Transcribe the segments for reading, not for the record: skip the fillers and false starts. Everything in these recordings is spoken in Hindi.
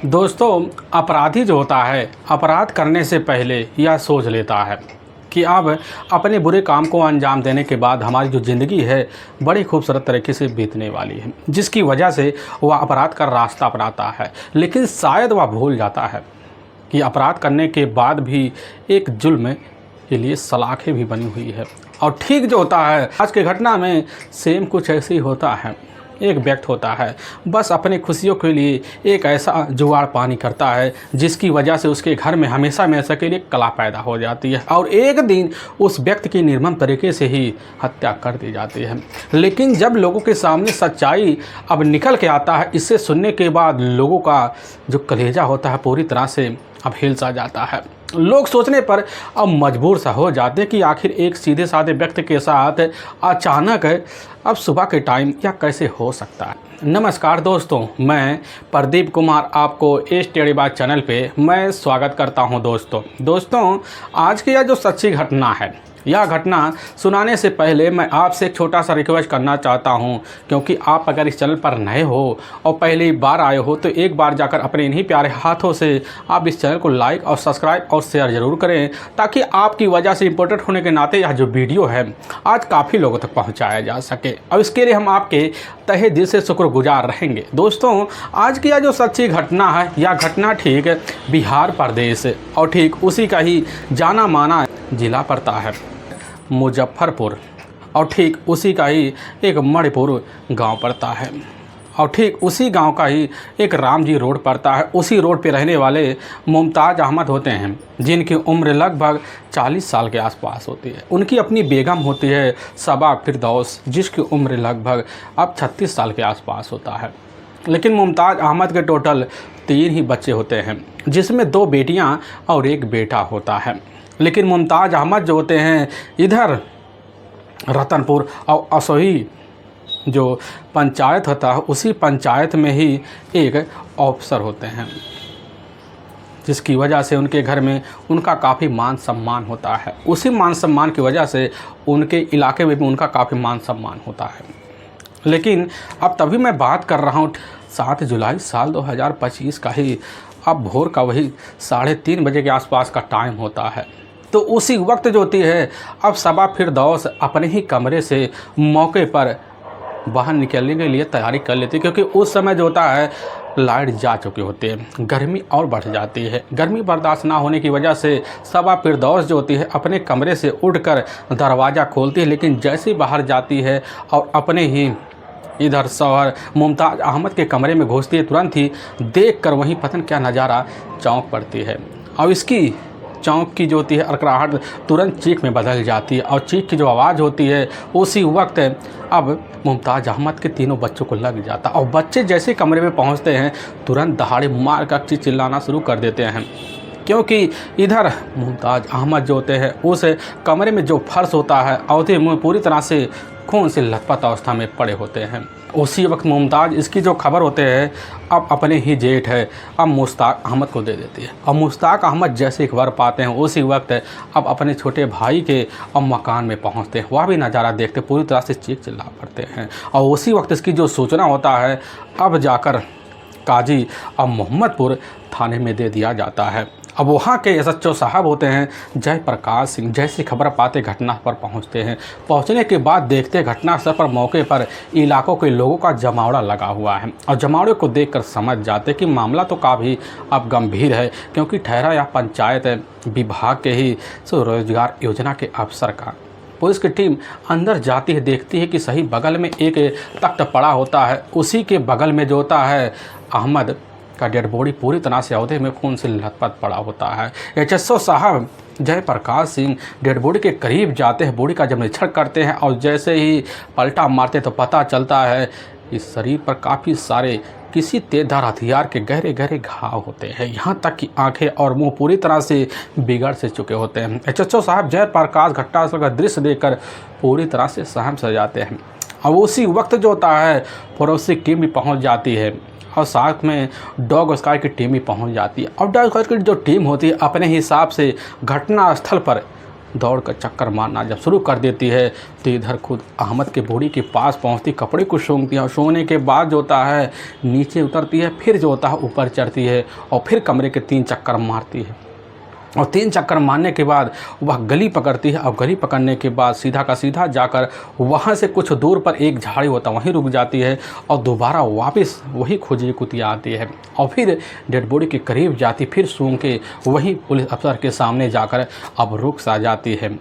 दोस्तों, अपराधी जो होता है अपराध करने से पहले यह सोच लेता है कि अब अपने बुरे काम को अंजाम देने के बाद हमारी जो ज़िंदगी है बड़ी खूबसूरत तरीके से बीतने वाली है, जिसकी वजह से वह अपराध का रास्ता अपनाता है। लेकिन शायद वह भूल जाता है कि अपराध करने के बाद भी एक जुल्म के लिए सलाखें भी बनी हुई है। और ठीक जो होता है आज की घटना में सेम कुछ ऐसे ही होता है। एक व्यक्ति होता है बस अपने खुशियों के लिए एक ऐसा जुगाड़ पानी करता है जिसकी वजह से उसके घर में हमेशा हमेशा के लिए कला पैदा हो जाती है और एक दिन उस व्यक्ति की निर्मम तरीके से ही हत्या कर दी जाती है। लेकिन जब लोगों के सामने सच्चाई अब निकल के आता है, इसे सुनने के बाद लोगों का जो कलेजा होता है पूरी तरह से अब हिल सा जाता है। लोग सोचने पर अब मजबूर सा हो जाते हैं कि आखिर एक सीधे साधे व्यक्ति के साथ अचानक अब सुबह के टाइम यह कैसे हो सकता है। नमस्कार दोस्तों, मैं प्रदीप कुमार आपको इस टेढ़ी बात चैनल पे मैं स्वागत करता हूं। दोस्तों आज की यह जो सच्ची घटना है, यह घटना सुनाने से पहले मैं आपसे एक छोटा सा रिक्वेस्ट करना चाहता हूं, क्योंकि आप अगर इस चैनल पर नए हो और पहली बार आए हो तो एक बार जाकर अपने इन्हीं प्यारे हाथों से आप इस चैनल को लाइक और सब्सक्राइब और शेयर ज़रूर करें, ताकि आपकी वजह से इम्पोर्टेंट होने के नाते यह जो वीडियो है आज काफ़ी लोगों तक पहुँचाया जा सके। और इसके लिए हम आपके तहे दिल से शुक्रगुजार रहेंगे। दोस्तों आज की यह जो सच्ची घटना है, यह घटना ठीक बिहार प्रदेश और ठीक उसी का ही जाना माना जिला पड़ता है मुजफ्फरपुर, और ठीक उसी का ही एक मणिपुर गांव पड़ता है और ठीक उसी गांव का ही एक रामजी रोड पड़ता है। उसी रोड पे रहने वाले मुमताज़ अहमद होते हैं, जिनकी उम्र लगभग 40 साल के आसपास होती है। उनकी अपनी बेगम होती है सबा फिरदौस, जिसकी उम्र लगभग अब 36 साल के आसपास होता है। लेकिन मुमताज़ अहमद के टोटल 3 ही बच्चे होते हैं, जिसमें 2 बेटियां और 1 बेटा होता है। लेकिन मुमताज़ अहमद जो होते हैं इधर रतनपुर और असोही जो पंचायत होता है, उसी पंचायत में ही एक ऑफिसर होते हैं, जिसकी वजह से उनके घर में उनका काफ़ी मान सम्मान होता है। उसी मान सम्मान की वजह से उनके इलाके में भी उनका काफ़ी मान सम्मान होता है। लेकिन अब तभी मैं बात कर रहा हूँ 7 जुलाई साल 2025 का ही, अब भोर का वही 3:30 बजे के आसपास का टाइम होता है। तो उसी वक्त जो होती है अब सबा फिरदौस अपने ही कमरे से मौके पर बाहर निकलने के लिए तैयारी कर लेती है, क्योंकि उस समय जो होता है लाइट जा चुके होते हैं, गर्मी और बढ़ जाती है। गर्मी बर्दाश्त ना होने की वजह से सबा फिरदौस जो होती है अपने कमरे से उठकर दरवाज़ा खोलती है, लेकिन जैसे ही बाहर जाती है और अपने ही इधर शौहर मुमताज़ अहमद के कमरे में घुसती है, तुरंत ही देखकर वहीं पता क्या नज़ारा चौंक पड़ती है। और इसकी चौंक की जो होती है अड़कड़ाहट तुरंत चीख में बदल जाती है, और चीख की जो आवाज़ होती है उसी वक्त अब मुमताज़ अहमद के तीनों बच्चों को लग जाता, और बच्चे जैसे कमरे में पहुंचते हैं तुरंत दहाड़े मार कर चिल्लाना शुरू कर देते हैं, क्योंकि इधर मुमताज़ अहमद जो होते हैं उस कमरे में जो फर्श होता है औते मुँह पूरी तरह से खून से लथपथ अवस्था में पड़े होते हैं। उसी वक्त मुमताज़ इसकी जो खबर होते हैं अब अपने ही जेठ है अब मुश्ताक अहमद को दे देती है, और मुश्ताक अहमद जैसे खबर पाते हैं उसी वक्त अब अपने छोटे भाई के अब मकान में पहुंचते हैं। वह भी नज़ारा देखते पूरी तरह से चीख चिल्ला पड़ते हैं, और उसी वक्त इसकी जो सूचना होता है अब जाकर काजी अब मोहम्मदपुर थाने में दे दिया जाता है। अब वहाँ के एसएचओ साहब होते हैं जयप्रकाश सिंह, जैसी खबर पाते घटना पर पहुँचते हैं। पहुँचने के बाद देखते घटनास्थल पर मौके पर इलाकों के लोगों का जमावड़ा लगा हुआ है, और जमावड़े को देखकर समझ जाते कि मामला तो काफ़ी अब गंभीर है, क्योंकि ठहरा या पंचायत विभाग के ही स्वरोजगार योजना के अफसर का। पुलिस की टीम अंदर जाती है, देखती है कि सही बगल में एक तख्त पड़ा होता है, उसी के बगल में जो होता है अहमद का डेड बॉडी पूरी तरह से औहदे में खून से लथपथ पड़ा होता है। एचएसओ साहब जयप्रकाश सिंह डेड बॉडी के करीब जाते हैं, बॉडी का जब निरीक्षण करते हैं, और जैसे ही पलटा मारते तो पता चलता है इस शरीर पर काफ़ी सारे किसी तेजधार हथियार के गहरे गहरे घाव होते हैं, यहाँ तक कि आंखें और मुंह पूरी तरह से बिगड़ से चुके होते हैं। एचएसओ साहब जयप्रकाश घटनास्थल का दृश्य देखकर पूरी तरह से सहम स जाते हैं, और उसी वक्त जो होता है फोरेंसिक टीम भी पहुँच जाती है, और साथ में डॉग स्क्वाड की टीम भी पहुंच जाती है। और डॉग स्क्वाड की जो टीम होती है अपने हिसाब से घटना स्थल पर दौड़ कर चक्कर मारना जब शुरू कर देती है तो इधर खुद अहमद के बॉडी के पास पहुंचती, कपड़े को सूंघती है और सूंघने के बाद जो होता है नीचे उतरती है, फिर जो होता है ऊपर चढ़ती है और फिर कमरे के 3 चक्कर मारती है। और 3 चक्कर मारने के बाद वह गली पकड़ती है और गली पकड़ने के बाद सीधा का सीधा जाकर वहाँ से कुछ दूर पर एक झाड़ी होता है वहीं रुक जाती है और दोबारा वापस वही खोजी कुतिया आती है और फिर डेड बॉडी के करीब जाती, फिर सूंघ के वहीं पुलिस अफसर के सामने जाकर अब रुक सा जाती है।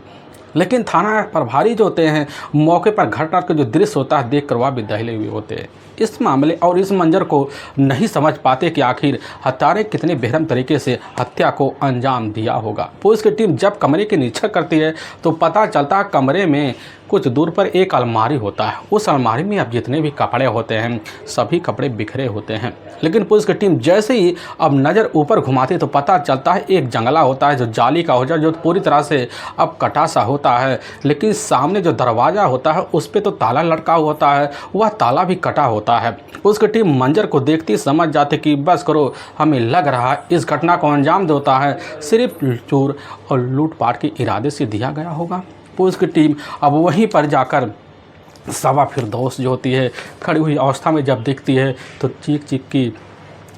लेकिन थाना प्रभारी जो होते हैं मौके पर घटना का जो दृश्य होता है देखकर वह भी दहले हुए होते हैं। इस मामले और इस मंजर को नहीं समझ पाते कि आखिर हत्यारे कितने बेरहम तरीके से हत्या को अंजाम दिया होगा। पुलिस की टीम जब कमरे की निरीक्षण करती है तो पता चलता है कमरे में कुछ दूर पर एक अलमारी होता है। उस अलमारी में अब जितने भी कपड़े होते हैं सभी कपड़े बिखरे होते हैं। लेकिन पुलिस की टीम जैसे ही अब नज़र ऊपर घुमाती तो पता चलता है एक जंगला होता है जो जाली का होता है, जो पूरी तरह से अब कटा सा होता है। लेकिन सामने जो दरवाज़ा होता है उस पर तो ताला लटका होता है, वह ताला भी कटा होता है। पुलिस की टीम मंजर को देखती समझ जाती कि बस करो, हमें लग रहा है इस घटना को अंजाम देता है सिर्फ चोर और लूटपाट के इरादे से दिया गया होगा। पुलिस की टीम अब वहीं पर जाकर सवा फिरदौस जो होती है खड़ी हुई अवस्था में जब दिखती है तो चीख चीख की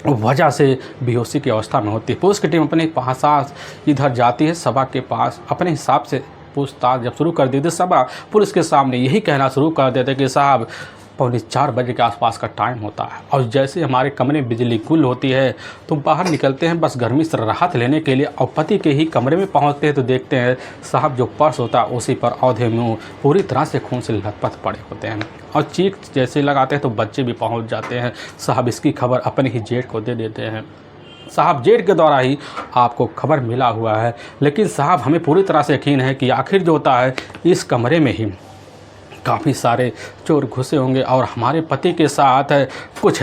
वजह से बेहोशी की अवस्था में होती है। पुलिस की टीम अपने पास इधर जाती है सभा के पास, अपने हिसाब से पूछताछ जब शुरू कर दी थी सभा पुलिस के सामने यही कहना शुरू कर देते कि साहब 3:45 बजे के आसपास का टाइम होता है और जैसे हमारे कमरे में बिजली गुल होती है तो बाहर निकलते हैं बस गर्मी से राहत लेने के लिए और पति के ही कमरे में पहुंचते हैं तो देखते हैं साहब जो पर्स होता है उसी पर औधे मुँह पूरी तरह से खून से लथपथ पड़े होते हैं और चीख जैसे लगाते हैं तो बच्चे भी पहुँच जाते हैं। साहब इसकी खबर अपने ही जेठ को दे देते हैं। साहब जेठ के द्वारा ही आपको खबर मिला हुआ है, लेकिन साहब हमें पूरी तरह से यकीन है कि आखिर जो होता है इस कमरे में ही काफ़ी सारे चोर घुसे होंगे और हमारे पति के साथ कुछ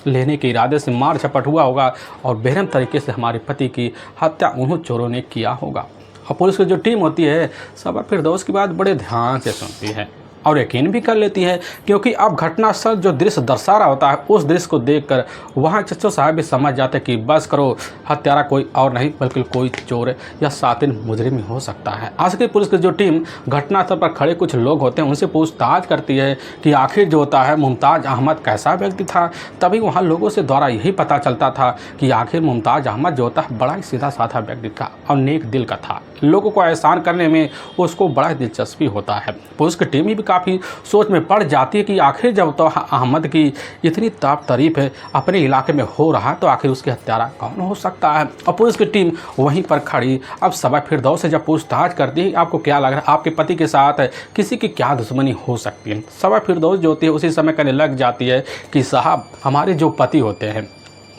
लेने के इरादे से मार झपट हुआ होगा और बेरहम तरीके से हमारे पति की हत्या उन्होंने चोरों ने किया होगा। और पुलिस की जो टीम होती है सभा फिरदौस की बात बड़े ध्यान से सुनती है और यकीन भी कर लेती है, क्योंकि अब घटनास्थल जो दृश्य दर्शा रहा होता है उस दृश्य को देखकर वहाँ चच्चो साहब भी समझ जाते कि बस करो, हत्यारा कोई और नहीं बल्कि कोई चोर या सातिन मुजरिम हो सकता है। आज की पुलिस की जो टीम घटनास्थल पर खड़े कुछ लोग होते हैं उनसे पूछताछ करती है कि आखिर जो होता है मुमताज़ अहमद कैसा व्यक्ति था। तभी वहाँ लोगों से द्वारा यही पता चलता था कि आखिर मुमताज़ अहमद जो होता है बड़ा ही सीधा साधा व्यक्ति था और नेक दिल का था। लोगों को एहसान करने में उसको बड़ा दिलचस्पी होता है। पुलिस की टीम भी काफ़ी सोच में पड़ जाती है कि आखिर जब तो अहमद की इतनी तारीफ है अपने इलाके में हो रहा तो आखिर उसके हत्यारा कौन हो सकता है। और पुलिस की टीम वहीं पर खड़ी अब सभा फिरदौस से जब पूछताछ करती है आपको क्या लग रहा है आपके पति के साथ किसी की क्या दुश्मनी हो सकती है। सभा फिरदौस जो होती है उसी समय कहने लग जाती है कि साहब हमारे जो पति होते हैं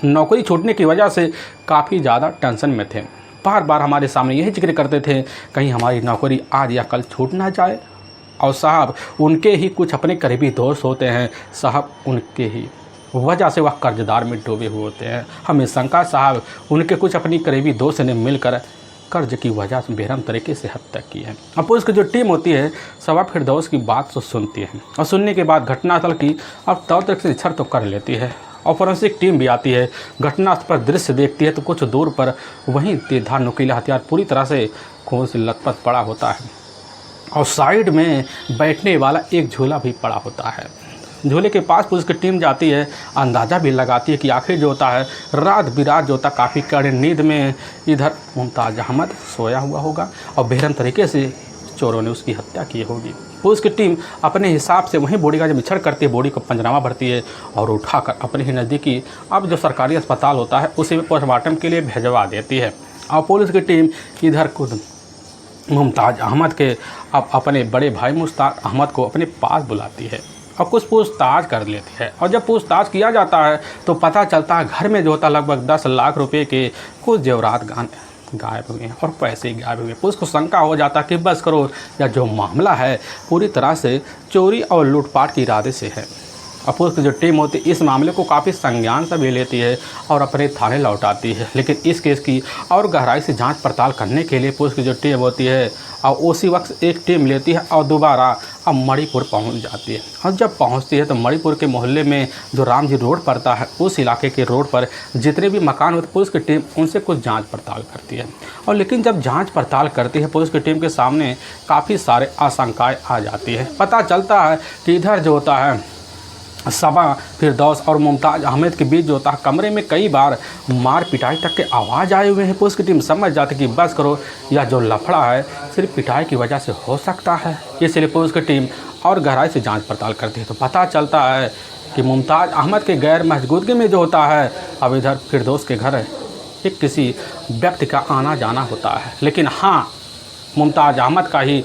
नौकरी छूटने की वजह से काफ़ी ज़्यादा टेंशन में थे, बार बार हमारे सामने यही जिक्र करते थे कहीं हमारी नौकरी आज या कल छूट ना जाए। और साहब उनके ही कुछ अपने करीबी दोस्त होते हैं, साहब उनके ही वजह से वह कर्जदार में डूबे हुए होते हैं। हमें शंका साहब उनके कुछ अपनी करीबी दोस्त ने मिलकर कर्ज की वजह से बेरहम तरीके से हत्या की है। अब पुलिस की जो टीम होती है सभा फिरदौस की बात तो सुनती है और सुनने के बाद घटनास्थल की अब तौर तरीके से निरीक्षण तो कर लेती है और फोरेंसिक टीम भी आती है। घटनास्थल पर दृश्य देखती है तो कुछ दूर पर वहीं तेजधार नुकीला हथियार पूरी तरह से खून से लथपथ पड़ा होता है और साइड में बैठने वाला एक झूला भी पड़ा होता है। झूले के पास पुलिस की टीम जाती है, अंदाज़ा भी लगाती है कि आखिर जो होता है रात बिरात जो होता काफ़ी कड़े नींद में इधर मुमताज़ अहमद सोया हुआ होगा और बेरहम तरीके से चोरों ने उसकी हत्या की होगी। पुलिस की टीम अपने हिसाब से वहीं बॉडी का जब मिक्सर करती है, बॉडी को पंजनामा भरती है और उठाकर अपने ही नज़दीकी अब जो सरकारी अस्पताल होता है उसी में पोस्टमार्टम के लिए भिजवा देती है। और पुलिस की टीम इधर खुद मुमताज़ अहमद के अब अपने बड़े भाई मुश्ताक अहमद को अपने पास बुलाती है और कुछ पूछताछ कर लेती है। और जब पूछताछ किया जाता है तो पता चलता है घर में जो होता लगभग 10 लाख रुपए के कुछ जेवरात गायब हुए हैं और पैसे गायब हुए। पुलिस को शंका हो जाता कि बस करो या जो मामला है पूरी तरह से चोरी और लूटपाट के इरादे से है। और पुलिस की जो टीम होती है इस मामले को काफ़ी संज्ञान से भी लेती है और अपने थाने लौटाती है। लेकिन इस केस की और गहराई से जांच पड़ताल करने के लिए पुलिस की जो टीम होती है और उसी वक्त एक टीम लेती है और दोबारा अब मणिपुर पहुंच जाती है। और जब पहुंचती है तो मणिपुर के मोहल्ले में जो रामजी रोड पड़ता है उस इलाके के रोड पर जितने भी मकान होते पुलिस की टीम उनसे कुछ जांच पड़ताल करती है। और लेकिन जब जांच पड़ताल करती है पुलिस की टीम के सामने काफ़ी सारे आशंकाएँ आ जाती है। पता चलता है कि इधर जो होता है सबा फिरदौस और मुमताज़ अहमद के बीच जो होता है कमरे में कई बार मार पिटाई तक के आवाज़ आए हुए हैं। पुलिस की टीम समझ जाती है कि बस करो, यह जो लफड़ा है सिर्फ पिटाई की वजह से हो सकता है। इसलिए पुलिस की टीम और गहराई से जांच पड़ताल करती है तो पता चलता है कि मुमताज़ अहमद के गैर मौजूदगी में जो होता है अब इधर फिरदौस के घर एक किसी व्यक्ति का आना जाना होता है। लेकिन हाँ, मुमताज़ अहमद का ही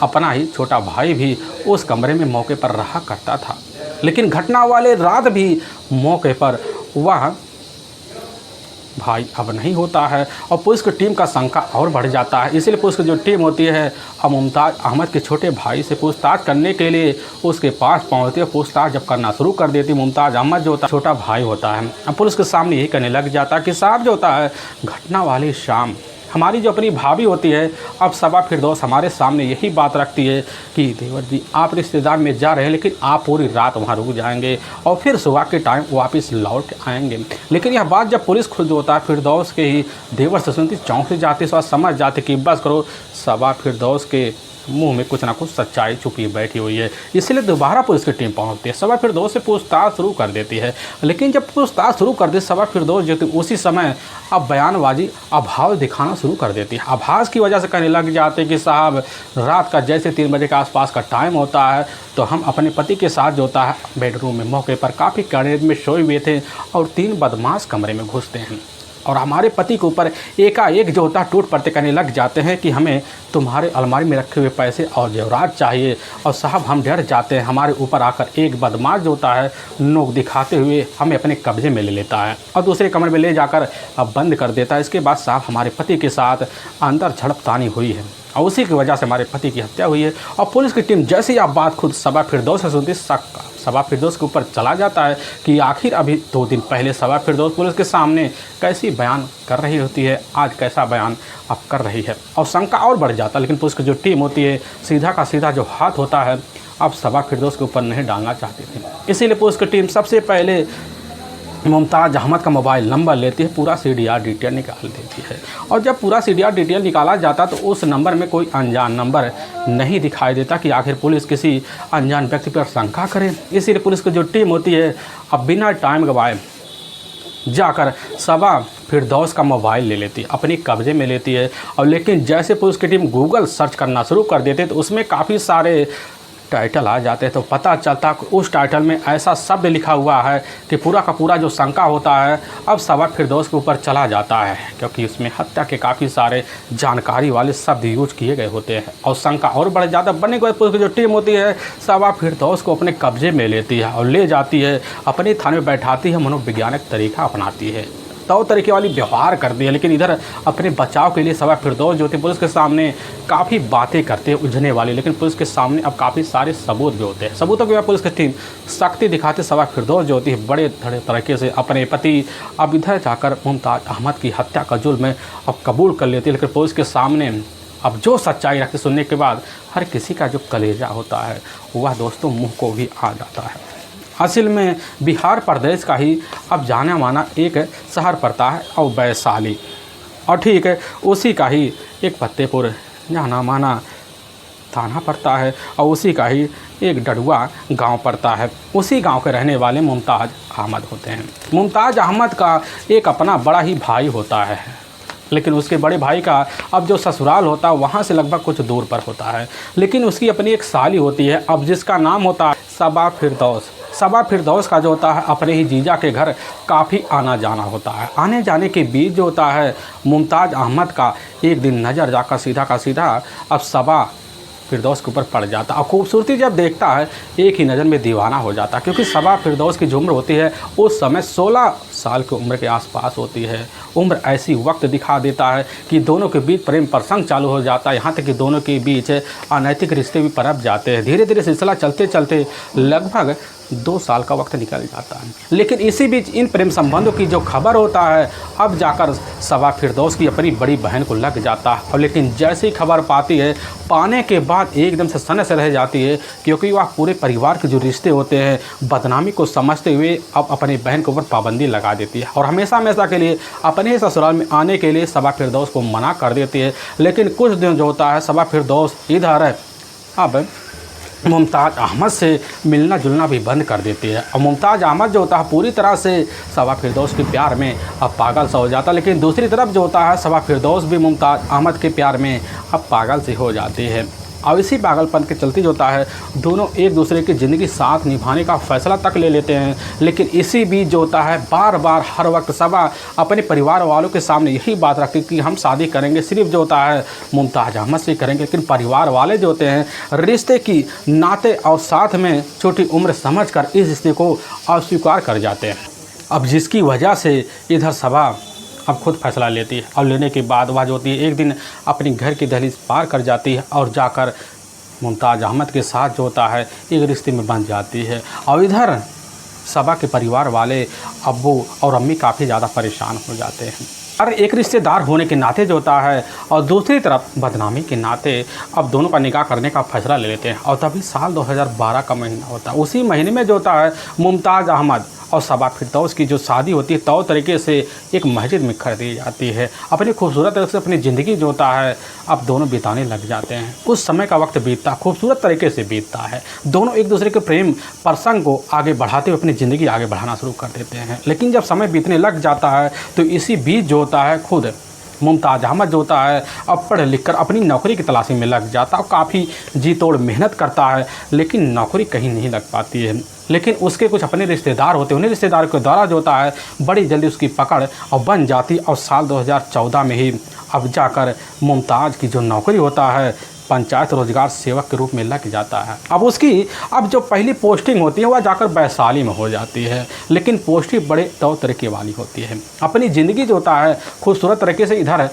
अपना ही छोटा भाई भी उस कमरे में मौके पर रहा करता था। लेकिन घटना वाले रात भी मौके पर वह भाई अब नहीं होता है और पुलिस की टीम का शंका और बढ़ जाता है। इसलिए पुलिस की जो टीम होती है अब मुमताज़ अहमद के छोटे भाई से पूछताछ करने के लिए उसके पास पहुंचती है। पूछताछ जब करना शुरू कर देती मुमताज़ अहमद जो होता है छोटा भाई होता है अब पुलिस के सामने यही कहने लग जाता है कि साहब जो होता है घटना वाली शाम हमारी जो अपनी भाभी होती है अब सबा फिरदौस हमारे सामने यही बात रखती है कि देवर जी आप रिश्तेदार में जा रहे हैं लेकिन आप पूरी रात वहाँ रुक जाएंगे और फिर सुबह के टाइम वापस लौट आएंगे। लेकिन यह बात जब पुलिस खुद होता है फिरदौस के ही देवर से सुनती चौंक से जाती है, समझ जाती कि बस करो सबा फिरदौस के मुंह में कुछ ना कुछ सच्चाई छुपी बैठी हुई है। इसलिए दोबारा पुलिस की टीम पहुंचती है, सबा फिरदौस से पूछताछ शुरू कर देती है। लेकिन जब पूछताछ शुरू कर देती सबा फिरदौस जो थी उसी समय अब बयानबाजी आभास दिखाना शुरू कर देती है। आभास की वजह से कहने लग जाते कि साहब रात का जैसे 3 बजे के आसपास का टाइम होता है तो हम अपने पति के साथ जो होता है बेडरूम में मौके पर काफ़ी कड़े में सोए हुए थे और 3 बदमाश कमरे में घुसते हैं और हमारे पति के ऊपर एकाएक जो होता है टूट पड़ते कहने लग जाते हैं कि हमें तुम्हारे अलमारी में रखे हुए पैसे और जेवरात चाहिए। और साहब हम डर जाते हैं, हमारे ऊपर आकर एक बदमाश जो होता है नोक दिखाते हुए हमें अपने कब्जे में ले लेता है और दूसरे कमरे में ले जाकर अब बंद कर देता है। इसके बाद साहब हमारे पति के साथ अंदर झड़पतानी हुई है और उसी की वजह से हमारे पति की हत्या हुई है। और पुलिस की टीम जैसे ही आप बात खुद सबा फिरदौस से सुनती सबा फिरदौस के ऊपर चला जाता है कि आखिर अभी 2 दिन पहले सबा फिरदौस पुलिस के सामने कैसी बयान कर रही होती है, आज कैसा बयान अब कर रही है और शंका और बढ़ जाता है। लेकिन पुलिस की जो टीम होती है सीधा का सीधा जो हाथ होता है अब सबा फिरदौस के ऊपर नहीं डालना चाहती थी। इसीलिए पुलिस की टीम सबसे पहले मुमताज़ अहमद का मोबाइल नंबर लेती है, पूरा CDR डिटेल निकाल देती है और जब पूरा CDR डिटेल निकाला जाता तो उस नंबर में कोई अनजान नंबर नहीं दिखाई देता कि आखिर पुलिस किसी अनजान व्यक्ति पर शंका करे। इसीलिए पुलिस की जो टीम होती है अब बिना टाइम गवाए जाकर सबा फिरदौस का मोबाइल ले लेती है, अपनी कब्जे में लेती है। और लेकिन जैसे पुलिस की टीम गूगल सर्च करना शुरू कर देती है तो उसमें काफ़ी सारे टाइटल आ जाते हैं तो पता चलता कि उस टाइटल में ऐसा शब्द लिखा हुआ है कि पूरा का पूरा जो शंका होता है अब सबा फिरदौस के ऊपर चला जाता है, क्योंकि उसमें हत्या के काफ़ी सारे जानकारी वाले शब्द यूज किए गए होते हैं और शंका और बढ़ जाता है। बनने के बाद पुलिस की जो टीम होती है सबा फिरदौस को अपने कब्जे में लेती है और ले जाती है अपने थाने में बैठाती है, मनोवैज्ञानिक तरीका अपनाती है, तौ तरीके वाली व्यवहार करती है। लेकिन इधर अपने बचाव के लिए सबा फिरदौस जो थे पुलिस के सामने काफ़ी बातें करते हैं उलझने वाली, लेकिन पुलिस के सामने अब काफ़ी सारे सबूत भी होते हैं। सबूतों के बाद पुलिस की टीम सख्ती दिखाते सबा फिरदौस जो होती है बड़े धड़े तरीके से अपने पति अब इधर जाकर मुमताज़ अहमद की हत्या का जुल्म अब कबूल कर लेती है। लेकिन पुलिस के सामने अब जो सच्चाई रखते सुनने के बाद हर किसी का जो कलेजा होता है वह दोस्तों मुँह को भी आ जाता है। असल में बिहार प्रदेश का ही अब जाना माना एक शहर पड़ता है और वैशाली, और ठीक है उसी का ही एक फतेहपुर जाना माना थाना पड़ता है और उसी का ही एक डडुआ गांव पड़ता है। उसी गांव के रहने वाले मुमताज़ अहमद होते हैं। मुमताज़ अहमद का एक अपना बड़ा ही भाई होता है, लेकिन उसके बड़े भाई का अब जो ससुराल होता है वहाँ से लगभग कुछ दूर पर होता है। लेकिन उसकी अपनी एक साली होती है अब जिसका नाम होता है सबा फिरदौस। सबा फिरदौस का जो होता है अपने ही जीजा के घर काफ़ी आना जाना होता है। आने जाने के बीच जो होता है मुमताज़ अहमद का एक दिन नज़र जाकर सीधा का सीधा अब सबा फिरदौस के ऊपर पड़ जाता और खूबसूरती जब देखता है एक ही नज़र में दीवाना हो जाता, क्योंकि सबा फिरदौस की जो उम्र होती है उस समय 16 साल की उम्र के आसपास होती है। उम्र ऐसी वक्त दिखा देता है कि दोनों के बीच प्रेम प्रसंग चालू हो जाता है, यहाँ तक कि दोनों के बीच अनैतिक रिश्ते भी पनप जाते हैं। धीरे धीरे सिलसिला चलते चलते लगभग 2 साल का वक्त निकल जाता है। लेकिन इसी बीच इन प्रेम संबंधों की जो खबर होता है अब जाकर सबा फिरदौस की अपनी बड़ी बहन को लग जाता है। और लेकिन जैसे ही खबर पाती है, पाने के बाद एकदम से सन्न से रह जाती है, क्योंकि वह पूरे परिवार के जो रिश्ते होते हैं बदनामी को समझते हुए अब अपनी बहन के ऊपर पाबंदी लगा देती है और हमेशा हमेशा के लिए अपने ससुराल में आने के लिए सबा फिरदौस को मना कर देती है। लेकिन कुछ दिन जो होता है सबा फिरदौस इधर अब मुमताज़ अहमद से मिलना जुलना भी बंद कर देती है। और मुमताज़ अहमद जो होता है पूरी तरह से सबा फिरदौस के प्यार में अब पागल सा हो जाता है। लेकिन दूसरी तरफ जो होता है सबा फिरदौस भी मुमताज़ अहमद के प्यार में अब पागल सी हो जाती है। और इसी पागलपन के चलते जो होता है दोनों एक दूसरे की ज़िंदगी साथ निभाने का फ़ैसला तक ले लेते हैं। लेकिन इसी बीच जो होता है बार बार हर वक्त सबा अपने परिवार वालों के सामने यही बात रखती कि हम शादी करेंगे सिर्फ जो होता है मुमताज़ अहमद से करेंगे। लेकिन परिवार वाले जो होते हैं रिश्ते की नाते और साथ में छोटी उम्र समझकर इस रिश्ते को अस्वीकार कर जाते हैं। अब जिसकी वजह से इधर सबा अब खुद फैसला लेती है और लेने के बाद वह जो होती है एक दिन अपनी घर की दहलीज पार कर जाती है और जाकर मुमताज़ अहमद के साथ जो होता है एक रिश्ते में बंध जाती है। और इधर सबा के परिवार वाले अब्बू और अम्मी काफ़ी ज़्यादा परेशान हो जाते हैं। और एक रिश्तेदार होने के नाते जो होता है और दूसरी तरफ बदनामी के नाते अब दोनों का निकाह करने का फैसला ले लेते हैं। और तभी साल 2012 का महीना होता है। उसी महीने में जो होता है मुमताज़ अहमद और सबा फिरदौस की जो शादी होती है तौर तरीके से एक मस्जिद में कर दी जाती है। अपनी खूबसूरत तरीके से अपनी ज़िंदगी जो होता है अब दोनों बिताने लग जाते हैं। कुछ समय का वक्त बीतता खूबसूरत तरीके से बीतता है। दोनों एक दूसरे के प्रेम प्रसंग को आगे बढ़ाते हुए अपनी ज़िंदगी आगे बढ़ाना शुरू कर देते हैं। लेकिन जब समय बीतने लग जाता है तो इसी बीच जो होता है खुद मुमताज़ अहमद जो होता है अब पढ़ लिख कर अपनी नौकरी की तलाशी में लग जाता है और काफ़ी जी तोड़ मेहनत करता है। लेकिन नौकरी कहीं नहीं लग पाती है। लेकिन उसके कुछ अपने रिश्तेदार होते हैं, उन्हीं रिश्तेदार के द्वारा जो होता है बड़ी जल्दी उसकी पकड़ और बन जाती। और साल 2014 में ही अब जाकर मुमताज़ की जो नौकरी होता है पंचायत रोजगार सेवक के रूप में लग जाता है। अब उसकी अब जो पहली पोस्टिंग होती है वह जाकर वैशाली में हो जाती है। लेकिन पोस्टिंग बड़े तौर तरीके वाली होती है। अपनी ज़िंदगी जो होता है खूबसूरत तरीके से इधर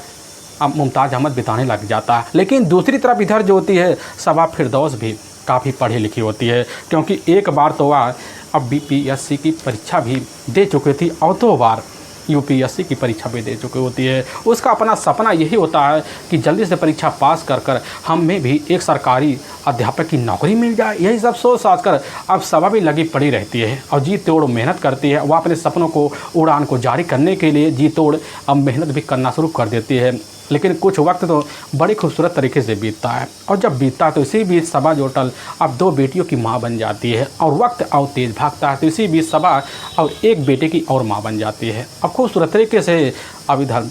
अब मुमताज़ अहमद बिताने लग जाता है। लेकिन दूसरी तरफ इधर जो होती है सबा फिरदौस भी काफ़ी पढ़ी लिखी होती है, क्योंकि एक बार तो वह अब BPSC की परीक्षा भी दे चुकी थी और 2 बार UPSC की परीक्षा भी दे चुकी होती है। उसका अपना सपना यही होता है कि जल्दी से परीक्षा पास कर हमें भी एक सरकारी अध्यापक की नौकरी मिल जाए। यही सब सोच साच कर अब सबा भी लगी पड़ी रहती है और जी तोड़ मेहनत करती है। वह अपने सपनों को उड़ान को जारी करने के लिए जी तोड़ अब मेहनत भी करना शुरू कर देती है। लेकिन कुछ वक्त तो बड़ी खूबसूरत तरीके से बीतता है और जब बीतता है तो इसी बीच सबा जोटल अब 2 बेटियों की माँ बन जाती है और वक्त और तेज़ भागता है तो इसी बीच सबा और एक बेटे की और माँ बन जाती है। अब खूबसूरत तरीके से अब इधर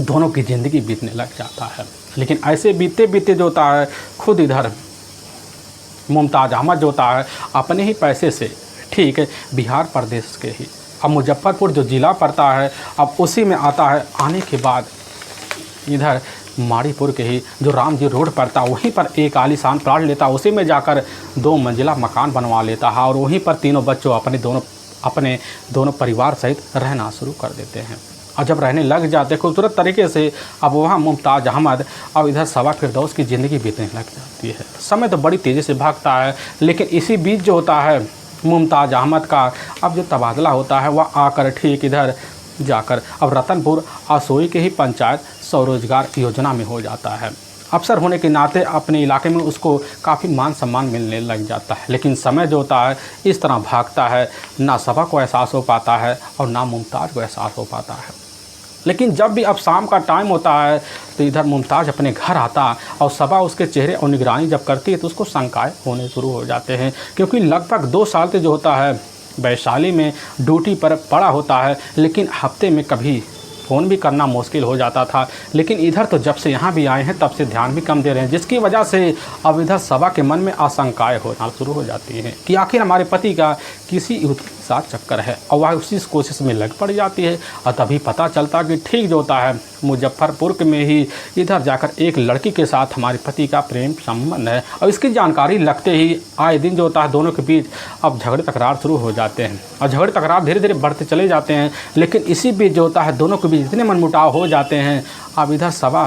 दोनों की ज़िंदगी बीतने लग जाता है। लेकिन ऐसे बीतते बीतते जो होता है खुद इधर मुमताज़ अहमद जो होता है अपने ही पैसे से ठीक है बिहार प्रदेश के ही अब मुजफ्फरपुर जो ज़िला पड़ता है अब उसी में आता है। आने के बाद इधर माड़ीपुर के ही जो राम जी रोड पड़ता है वहीं पर एक आलीशान प्लाट लेता है। उसी में जाकर 2 मंजिला मकान बनवा लेता है और वहीं पर तीनों बच्चों अपने दोनों परिवार सहित रहना शुरू कर देते हैं। और जब रहने लग जाते खूबसूरत तरीके से अब वहाँ मुमताज़ अहमद और इधर सबा फिरदौस की ज़िंदगी बीतने लग जाती है। समय तो बड़ी तेज़ी से भागता है। लेकिन इसी बीच जो होता है मुमताज़ अहमद का अब जो तबादला होता है वह आकर ठीक इधर जाकर अब रतनपुर आसोई के ही पंचायत स्वरोजगार योजना में हो जाता है। अफसर होने के नाते अपने इलाके में उसको काफ़ी मान सम्मान मिलने लग जाता है। लेकिन समय जो होता है इस तरह भागता है, ना सबा को एहसास हो पाता है और ना मुमताज़ को एहसास हो पाता है। लेकिन जब भी अब शाम का टाइम होता है तो इधर मुमताज़ अपने घर आता और सबा उसके चेहरे और निगरानी जब करती है तो उसको शंकाएँ होने शुरू हो जाते हैं, क्योंकि लगभग 2 साल से जो होता है वैशाली में ड्यूटी पर पड़ा होता है। लेकिन हफ्ते में कभी फ़ोन भी करना मुश्किल हो जाता था। लेकिन इधर तो जब से यहाँ भी आए हैं तब से ध्यान भी कम दे रहे हैं, जिसकी वजह से अब इधर सबा के मन में आशंकाएं होना शुरू हो जाती हैं कि आखिर हमारे पति का किसी युवती के साथ चक्कर है। और वह उसी कोशिश में लग पड़ जाती है। और तभी पता चलता कि ठीक जो होता है मुजफ्फरपुर में ही इधर जाकर एक लड़की के साथ हमारे पति का प्रेम संबंध है। और इसकी जानकारी लगते ही आए दिन जो होता है दोनों के बीच अब झगड़े तकरार शुरू हो जाते हैं और झगड़े तकरार धीरे धीरे बढ़ते चले जाते हैं। लेकिन इसी बीच जो होता है दोनों के बीच इतने मनमुटाव हो जाते हैं। अब इधर सबा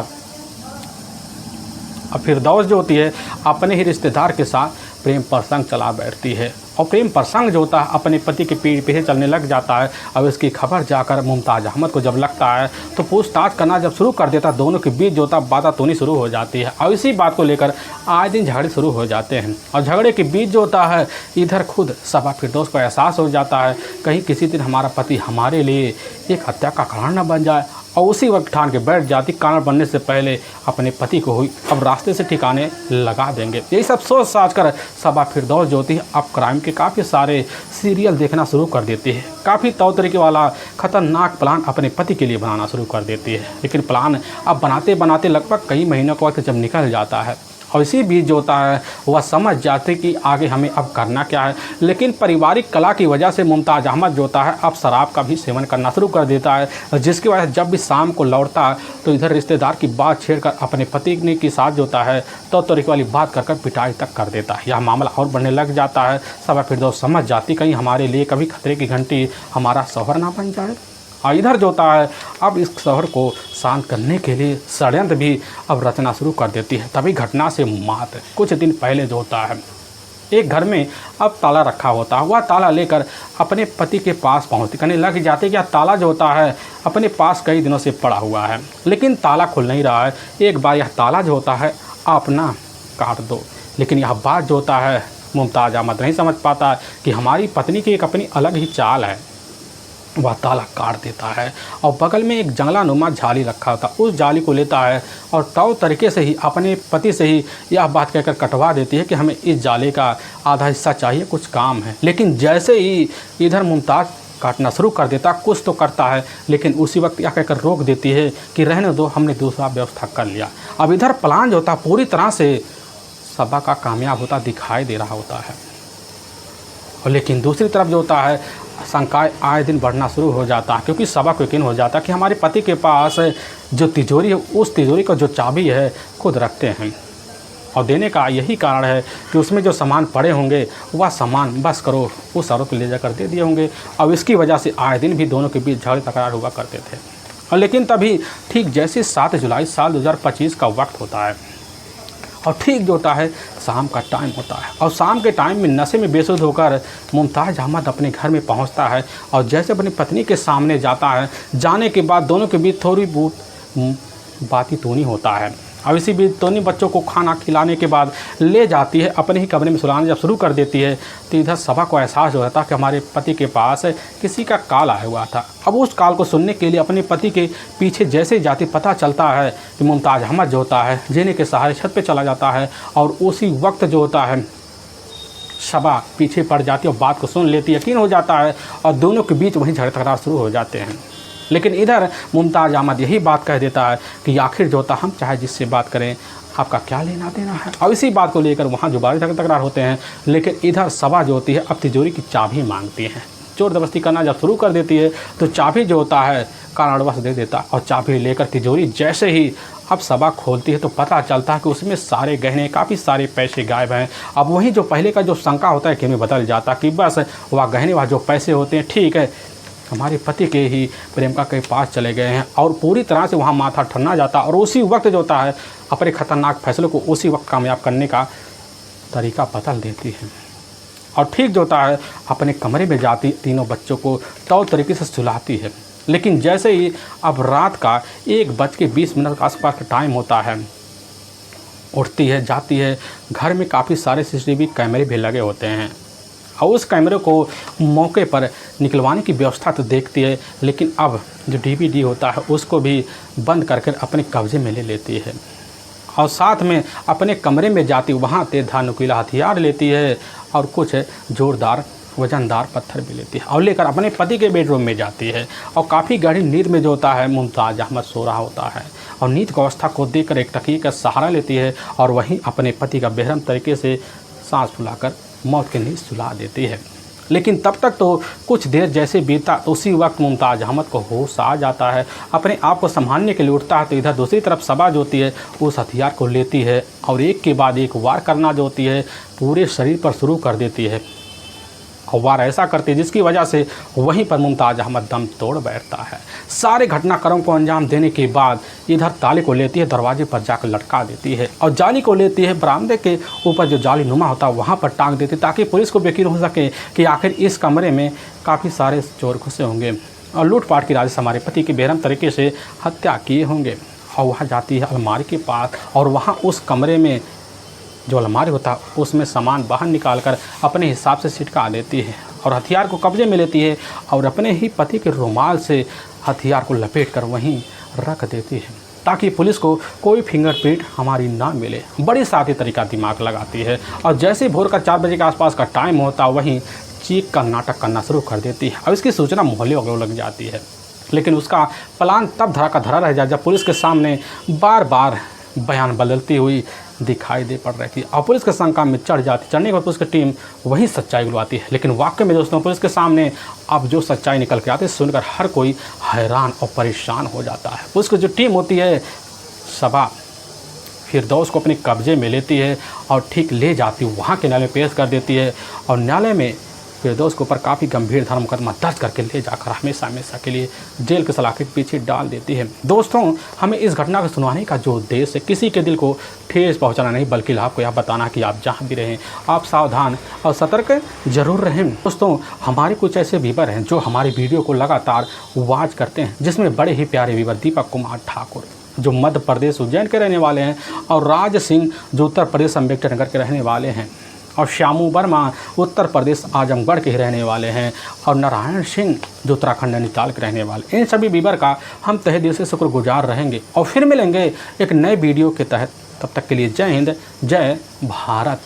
अब फिरदौस जो होती है अपने ही रिश्तेदार के साथ प्रेम प्रसंग चला बैठती है। और प्रेम प्रसंग जो होता है अपने पति के पीछे चलने लग जाता है। अब इसकी खबर जाकर मुमताज़ अहमद को जब लगता है तो पूछताछ करना जब शुरू कर देता, दोनों के बीच जो होता बातातूनी शुरू हो जाती है। और इसी बात को लेकर आए दिन झगड़े शुरू हो जाते हैं। और झगड़े के बीच जो होता है इधर खुद सबा फिरदौस को एहसास हो जाता है कहीं किसी दिन हमारा पति हमारे लिए एक हत्या का कारण न बन जाए। और उसी वक्त ठान के बैठ जाती कारण बनने से पहले अपने पति को हुई अब रास्ते से ठिकाने लगा देंगे। यही सब सोच साच कर सबा फिरदौस जो होती है अब क्राइम के काफ़ी सारे सीरियल देखना शुरू कर देती है। काफ़ी तौर तरीके वाला खतरनाक प्लान अपने पति के लिए बनाना शुरू कर देती है। लेकिन प्लान अब बनाते बनाते लगभग कई महीनों का वक्त जब निकल जाता है और इसी बीच जो होता है वह समझ जाते कि आगे हमें अब करना क्या है। लेकिन पारिवारिक कला की वजह से मुमताज़ अहमद जो होता है अब शराब का भी सेवन करना शुरू कर देता है, जिसकी वजह से जब भी शाम को लौटता है तो इधर रिश्तेदार की बात छेड़कर अपने पति के साथ जो होता है तो तरीके वाली बात कर पिटाई तक कर देता है। यह मामला और बढ़ने लग जाता है। सबा फिरदौस समझ जाती कहीं हमारे लिए कभी खतरे की घंटी हमारा शौहर ना बन जाए। और इधर जो होता है अब इस शहर को शांत करने के लिए षड्यंत्र भी अब रचना शुरू कर देती है। तभी घटना से मात्र कुछ दिन पहले जो होता है एक घर में अब ताला रखा होता है। वह ताला लेकर अपने पति के पास पहुँचती कहने लग जाते कि यह ताला जो होता है अपने पास कई दिनों से पड़ा हुआ है लेकिन ताला खुल नहीं रहा है। एक बार यह ताला जो होता है आप ना काट दो। लेकिन यह बात जो होता है मुमताज़ अहमद नहीं समझ पाता कि हमारी पत्नी की एक अपनी अलग ही चाल है। वह ताला काट देता है और बगल में एक जंगला नुमा जाली रखा होता उस जाली को लेता है और तौ तरीके से ही अपने पति से ही यह बात कहकर कटवा देती है कि हमें इस जाले का आधा हिस्सा चाहिए, कुछ काम है। लेकिन जैसे ही इधर मुमताज़ काटना शुरू कर देता कुछ तो करता है लेकिन उसी वक्त यह कहकर रोक देती है कि रहने दो, हमने दूसरा व्यवस्था कर लिया। अब इधर प्लान जो होता पूरी तरह से सबा का कामयाब होता दिखाई दे रहा होता है। और लेकिन दूसरी तरफ जो होता है शंकाएं आए दिन बढ़ना शुरू हो जाता है क्योंकि सबा को यकीन हो जाता है कि हमारे पति के पास जो तिजोरी है उस तिजोरी का जो चाबी है खुद रखते हैं। और देने का यही कारण है कि उसमें जो सामान पड़े होंगे वह सामान बस करो उस औरत को ले जाकर दे दिए होंगे। अब इसकी वजह से आए दिन भी दोनों के बीच झगड़े तकरार हुआ करते थे। और लेकिन तभी ठीक जैसे 7 जुलाई साल 2025 का वक्त होता है और ठीक जो होता है शाम का टाइम होता है और शाम के टाइम में नशे में बेसुध होकर मुमताज़ अहमद अपने घर में पहुंचता है और जैसे अपनी पत्नी के सामने जाता है जाने के बाद दोनों के बीच थोड़ी बहुत बाती तूनी होता है। अब इसी बीच दोनों बच्चों को खाना खिलाने के बाद ले जाती है अपने ही कमरे में सुलाना जब शुरू कर देती है तो इधर सबा को एहसास हो जाता कि हमारे पति के पास किसी का कॉल आया हुआ था। अब उस कॉल को सुनने के लिए अपने पति के पीछे जैसे जाती पता चलता है कि मुमताज़ अहमद जो होता है जीने के सहारे छत पे चला जाता है और उसी वक्त जो होता है सबा पीछे पड़ जाती है और बात को सुन लेती, यकीन हो जाता है और दोनों के बीच वहीं झगड़े तकरार शुरू हो जाते हैं। लेकिन इधर मुमताज़ अहमद यही बात कह देता है कि आखिर जो होता हम चाहे जिससे बात करें आपका क्या लेना देना है। और इसी बात को लेकर वहाँ दोबारा झगड़े तकरार होते हैं। लेकिन इधर सबा जो होती है अब तिजोरी की चाबी मांगती है। जोर जबरदस्ती करना जब शुरू कर देती है तो चाबी जो होता है कारणवश दे देता और चाबी लेकर तिजोरी जैसे ही अब सबा खोलती है तो पता चलता है कि उसमें सारे गहने काफ़ी सारे पैसे गायब हैं। अब वहीं जो पहले का जो शंका होता है कि में बदल जाता कि बस वह गहने वह जो पैसे होते हैं ठीक है हमारे पति के ही प्रेमिका के पास चले गए हैं और पूरी तरह से वहाँ माथा ठन्ना जाता और उसी वक्त जो होता है अपने खतरनाक फैसलों को उसी वक्त कामयाब करने का तरीका बदल देती है। और ठीक जो होता है अपने कमरे में जाती तीनों बच्चों को तौर तरीके से सुलाती है। लेकिन जैसे ही अब रात का 1:20 के आसपास का टाइम होता है उठती है जाती है। घर में काफ़ी सारे CCTV कैमरे भी लगे होते हैं और उस कैमरे को मौके पर निकलवाने की व्यवस्था तो देखती है लेकिन अब जो DVD होता है उसको भी बंद करके अपने कब्जे में ले लेती है और साथ में अपने कमरे में जाती वहाँ तेज़-धार नुकीला हथियार लेती है और कुछ जोरदार वजनदार पत्थर भी लेती है और लेकर अपने पति के बेडरूम में जाती है। और काफ़ी गहरी नींद में जो होता है मुमताज़ अहमद सो रहा होता है और नींद की अवस्था को देखकर एक तकिए का सहारा लेती है और वहीं अपने पति का बेरहम तरीके से सांस फुलाकर मौत की नींद सुला देती है। लेकिन तब तक तो कुछ देर जैसे बीता तो उसी वक्त मुमताज़ अहमद को होश आ जाता है। अपने आप को संभालने के लिए उठता है तो इधर दूसरी तरफ सबा जो होती है उस हथियार को लेती है और एक के बाद एक वार करना जो होती है पूरे शरीर पर शुरू कर देती है। हवार ऐसा करती है जिसकी वजह से वहीं पर मुमताज़ अहमद दम तोड़ बैठता है। सारे घटनाक्रम को अंजाम देने के बाद इधर ताले को लेती है, दरवाजे पर जाकर लटका देती है और जाली को लेती है, बरामदे के ऊपर जो जाली नुमा होता है वहाँ पर टांग देती है ताकि पुलिस को यकीन हो सके कि आखिर इस कमरे में काफ़ी सारे चोर घुसे होंगे और लूटपाट की राजि हमारे पति की बेरहम तरीके से हत्या किए होंगे। और वहाँ जाती है अलमारी के पास और वहाँ उस कमरे में जो अलमारी होता है उसमें सामान बाहर निकालकर अपने हिसाब से छिटका देती है और हथियार को कब्जे में लेती है और अपने ही पति के रुमाल से हथियार को लपेटकर वहीं रख देती है ताकि पुलिस को कोई फिंगरप्रिंट हमारी ना मिले। बड़ी साथी तरीका दिमाग लगाती है और जैसे भोर का 4 बजे के आसपास का टाइम होता वहीं चीख का नाटक करना शुरू कर देती है और इसकी सूचना मोहल्ले वालों लग जाती है। लेकिन उसका प्लान तब धरा का धरा रह जाए जब पुलिस के सामने बार बार बयान बदलती हुई दिखाई दे पड़ रही थी और पुलिस के शंका में चढ़ने के बाद पुलिस की टीम वही सच्चाई बुलवाती है। लेकिन वाकई में दोस्तों पुलिस के सामने अब जो सच्चाई निकल के आती है सुनकर हर कोई हैरान और परेशान हो जाता है। पुलिस की जो टीम होती है सबा फिरदौस को अपने कब्जे में लेती है और ठीक ले जाती है वहाँ के न्यायालय में पेश कर देती है और न्यायालय में फिरदौस के ऊपर काफ़ी गंभीर धारा मुकदमा दर्ज करके ले जाकर हमेशा हमेशा के लिए जेल के सलाखे के पीछे डाल देती है। दोस्तों हमें इस घटना को सुनवाने का जो उद्देश्य है किसी के दिल को ठेस पहुंचाना नहीं बल्कि आपको यह बताना कि आप जहां भी रहें आप सावधान और सतर्क जरूर रहें। दोस्तों हमारे कुछ ऐसे व्यूवर हैं जो हमारी वीडियो को लगातार वॉच करते हैं जिसमें बड़े ही प्यारे व्यूवर दीपक कुमार ठाकुर जो मध्य प्रदेश उज्जैन के रहने वाले हैं और राज सिंह जो उत्तर प्रदेश अम्बेडकर नगर के रहने वाले हैं और श्यामू वर्मा उत्तर प्रदेश आजमगढ़ के ही रहने वाले हैं और नारायण सिंह जो उत्तराखंड नैनीताल के रहने वाले। इन सभी व्यूवर का हम तहे दिल से शुक्रगुजार रहेंगे और फिर मिलेंगे एक नए वीडियो के तहत। तब तक के लिए जय हिंद, जय भारत।